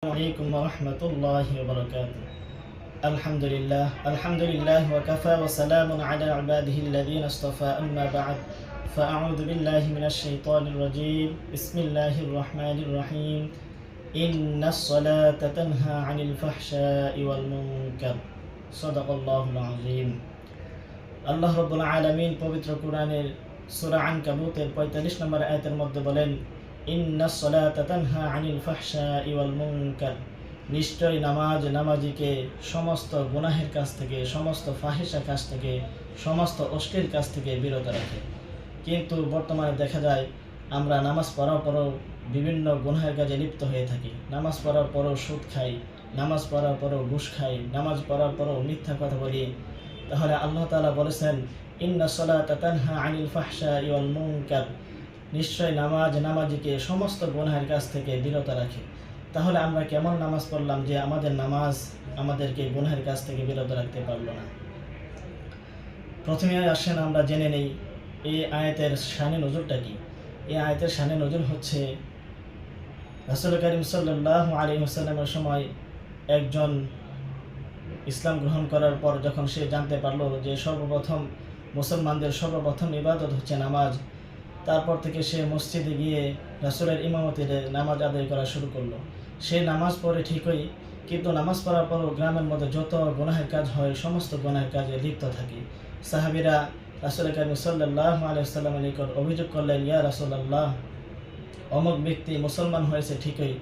عليكم ورحمة الله وبركاته. الحمد لله وكفى وسلام على عباده الذين اصطفى أما بعد فأعوذ بالله من الشيطان الرجيم بسم الله الرحمن الرحيم إن الصلاة تنهى عن الفحشاء والمنكر صدق الله العظيم. আল্লাহ রাব্বুল আলামিন পবিত্র কোরআনের সূরা আনকাবুতের 45 নম্বর আয়াতের মধ্যে বলেন, ইন্নাস সালাতা তানহা আনিল ফাহশাই ওয়াল মুনকার, নিশ্চয় নামাজ নামাজিকে সমস্ত গুনাহের কাজ থেকে, সমস্ত ফাহিশা কাজ থেকে, সমস্ত অশ্লীল কাজ থেকে বিরত রাখে। কিন্তু বর্তমানে দেখা যায় আমরা নামাজ পড়ার পরও বিভিন্ন গুনাহের কাজে লিপ্ত হয়ে থাকি। নামাজ পড়ার পরও সুদ খাই, নামাজ পড়ার পরও ঘুষ খাই, নামাজ পড়ার পরও মিথ্যা কথা বলি। তাহলে আল্লাহ তাআলা বলেছেন, ইন্নাস সালাতা তানহা আনিল ফাহশাই ওয়াল মুনকার, নিশ্চয় নামাজ নামাজিকে সমস্ত গুনাহের কাছ থেকে বিরত রাখে। তাহলে আমরা কেমন নামাজ পড়লাম যে আমাদের নামাজ আমাদেরকে গুনাহের কাছ থেকে বিরত রাখতে পারলো না? প্রথমে আসেন আমরা জেনে নেই এই আয়াতের শানে নজরটা কি। এই আয়াতের শানে নজর হচ্ছে, রাসূল করিম সাল্লাল্লাহু আলাইহি ওয়াসাল্লামের সময় একজন ইসলাম গ্রহণ করার পর যখন সে জানতে পারলো যে মুসলমানদের সর্বপ্রথম ইবাদত হচ্ছে নামাজ, তারপর থেকে সে মসজিদে গিয়ে রাসূলের ইমামতিতে নামাজ আদায় করা শুরু করলো। সে নামাজ পড়ে ঠিকই, কিন্তু নামাজ পড়ার পরও গ্রামের মধ্যে যত গুনাহের কাজ হয় সমস্ত গুনাহের কাজে লিপ্ত থাকে। সাহাবীরা রাসূল করিম সাল্লাল্লাহু আলাইহি ওয়াসাল্লামের নিকট অভিযোগ করলেন, ইয়া রাসূলুল্লাহ, অমুক ব্যক্তি মুসলমান হয়েছে ঠিকই,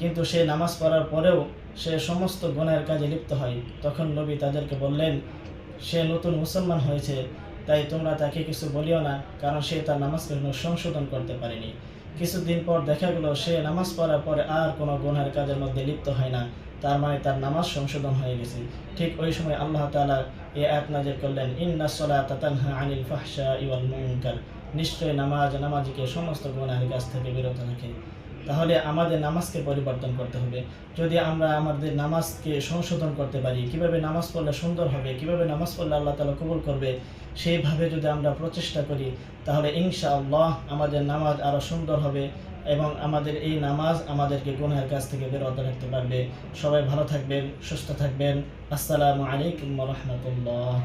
কিন্তু সে নামাজ পড়ার পরেও সে সমস্ত গুনাহের কাজে লিপ্ত হয়। তখন নবী তাদেরকে বললেন, সে নতুন মুসলমান হয়েছে, তাই তোমরা তাকে কিছু বলিও না, কারণ সে তার নামাজকে সংশোধন করতে পারেনি। কিছুদিন পর দেখা গেল সে নামাজ পড়ার পরে আর কোনো গুনাহের কাজের মধ্যে লিপ্ত হয় না, তার মানে তার নামাজ সংশোধন হয়ে গেছে। ঠিক ওই সময় আল্লাহ তাআলা এই আয়াত নাযিল করলেন, ইন্নাস সালাতা তানহা আনিল ফাহশাই ওয়াল মুনকার, নিশ্চয় নামাজ নামাজিকে সমস্ত গুনাহের কাছ থেকে বিরত রাখে। তাহলে আমাদের নামাজকে পরিবর্তন করতে হবে। যদি আমরা আমাদের নামাজকে সংশোধন করতে পারি, কিভাবে নামাজ পড়লে সুন্দর হবে, কিভাবে নামাজ পড়লে আল্লাহ তাআলা কবুল করবে, সেইভাবে যদি আমরা প্রচেষ্টা করি, তাহলে ইনশাআল্লাহ আমাদের নামাজ আরও সুন্দর হবে এবং আমাদের এই নামাজ আমাদেরকে গুনাহের কাছ থেকে বিরত রাখতে পারবে। সবাই ভালো থাকবেন, সুস্থ থাকবেন। আসসালামু আলাইকুম ওয়া রাহমাতুল্লাহ।